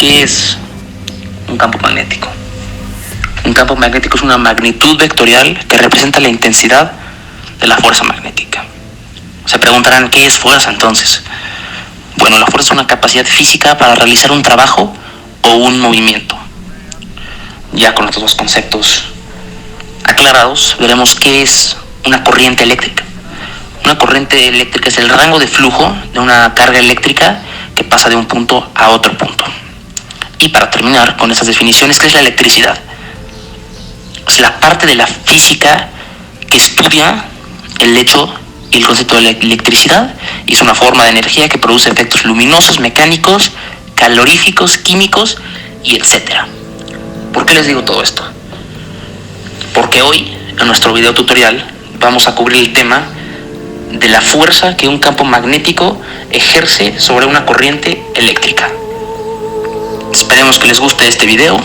¿Qué es un campo magnético? Un campo magnético es una magnitud vectorial que representa la intensidad de la fuerza magnética. Se preguntarán, ¿qué es fuerza entonces? Bueno, la fuerza es una capacidad física para realizar un trabajo o un movimiento. Ya con estos dos conceptos aclarados, veremos qué es una corriente eléctrica. Una corriente eléctrica es el rango de flujo de una carga eléctrica que pasa de un punto a otro punto. Y para terminar con estas definiciones, ¿qué es la electricidad? Es la parte de la física que estudia el hecho y el concepto de la electricidad, y es una forma de energía que produce efectos luminosos, mecánicos, caloríficos, químicos y etcétera. ¿Por qué les digo todo esto? Porque hoy, en nuestro video tutorial, vamos a cubrir el tema de la fuerza que un campo magnético ejerce sobre una corriente eléctrica. Esperemos que les guste este video.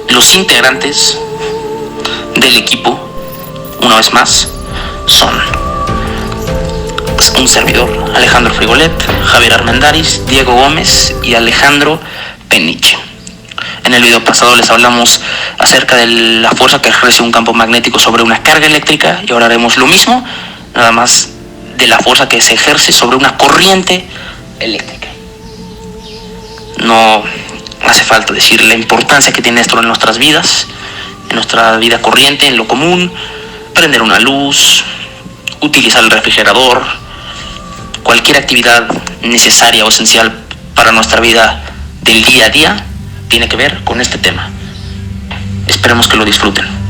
Los integrantes del equipo, una vez más, son un servidor, Alejandro Frigolet, Javier Armendáriz, Diego Gómez y Alejandro Peniche. En el video pasado les hablamos acerca de la fuerza que ejerce un campo magnético sobre una carga eléctrica, y ahora haremos lo mismo, nada más de la fuerza que se ejerce sobre una corriente eléctrica. No hace falta decir la importancia que tiene esto en nuestras vidas, en nuestra vida corriente, en lo común. Prender una luz, utilizar el refrigerador, cualquier actividad necesaria o esencial para nuestra vida del día a día tiene que ver con este tema. Esperemos que lo disfruten.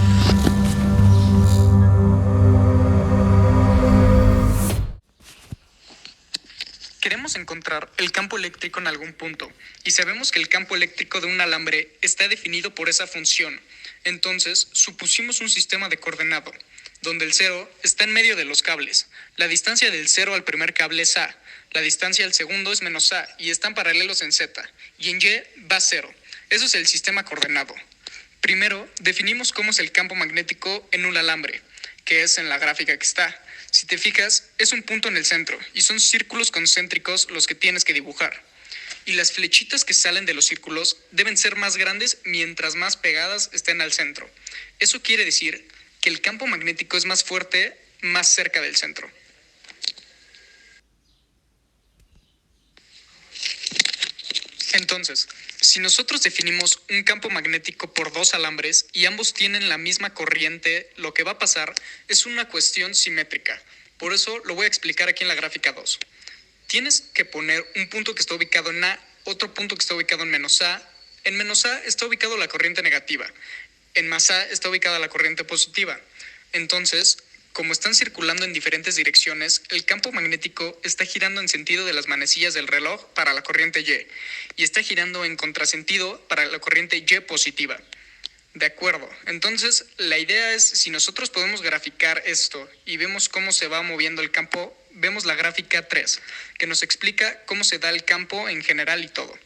Queremos encontrar el campo eléctrico en algún punto y sabemos que el campo eléctrico de un alambre está definido por esa función. Entonces, supusimos un sistema de coordenado, donde el 0 está en medio de los cables. La distancia del 0 al primer cable es A, la distancia al segundo es menos A y están paralelos en Z, y en Y va 0. Eso es el sistema coordenado. Primero, definimos cómo es el campo magnético en un alambre, que es en la gráfica que está. Si te fijas, es un punto en el centro y son círculos concéntricos los que tienes que dibujar. Y las flechitas que salen de los círculos deben ser más grandes mientras más pegadas estén al centro. Eso quiere decir que el campo magnético es más fuerte más cerca del centro. Entonces, si nosotros definimos un campo magnético por dos alambres y ambos tienen la misma corriente, lo que va a pasar es una cuestión simétrica. Por eso lo voy a explicar aquí en la gráfica 2. Tienes que poner un punto que está ubicado en A, otro punto que está ubicado en menos A. En menos A está ubicado la corriente negativa. En más A está ubicada la corriente positiva. Entonces, como están circulando en diferentes direcciones, el campo magnético está girando en sentido de las manecillas del reloj para la corriente Y y está girando en contrasentido para la corriente Y positiva. De acuerdo. Entonces, la idea es, si nosotros podemos graficar esto y vemos cómo se va moviendo el campo, vemos la gráfica 3, que nos explica cómo se da el campo en general y todo.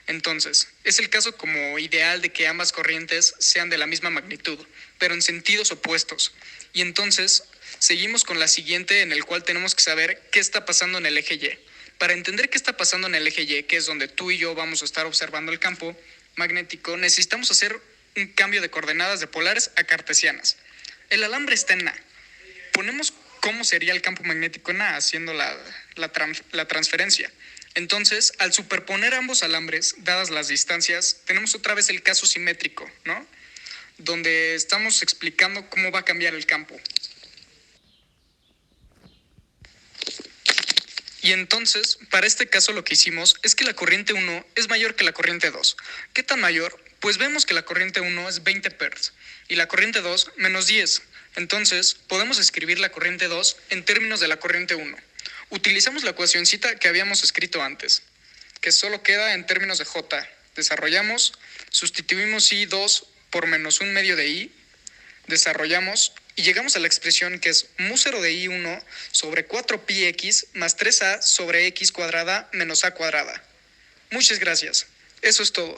Entonces, es el caso como ideal de que ambas corrientes sean de la misma magnitud, pero en sentidos opuestos. Y entonces, seguimos con la siguiente, en el cual tenemos que saber qué está pasando en el eje Y. Para entender qué está pasando en el eje Y, que es donde tú y yo vamos a estar observando el campo magnético, necesitamos hacer un cambio de coordenadas de polares a cartesianas. El alambre está en A. Ponemos cómo sería el campo magnético en A, haciendo la transferencia. Entonces, al superponer ambos alambres, dadas las distancias, tenemos otra vez el caso simétrico, ¿no? Donde estamos explicando cómo va a cambiar el campo. Y entonces, para este caso lo que hicimos es que la corriente 1 es mayor que la corriente 2. ¿Qué tan mayor? Pues vemos que la corriente 1 es 20 Perts y la corriente 2 menos 10. Entonces, podemos escribir la corriente 2 en términos de la corriente 1. Utilizamos la ecuacioncita que habíamos escrito antes, que solo queda en términos de J. Desarrollamos, sustituimos I2 por menos 1 medio de I, desarrollamos y llegamos a la expresión que es mu0 de I1 sobre 4πx más 3a sobre x cuadrada menos a cuadrada. Muchas gracias. Eso es todo.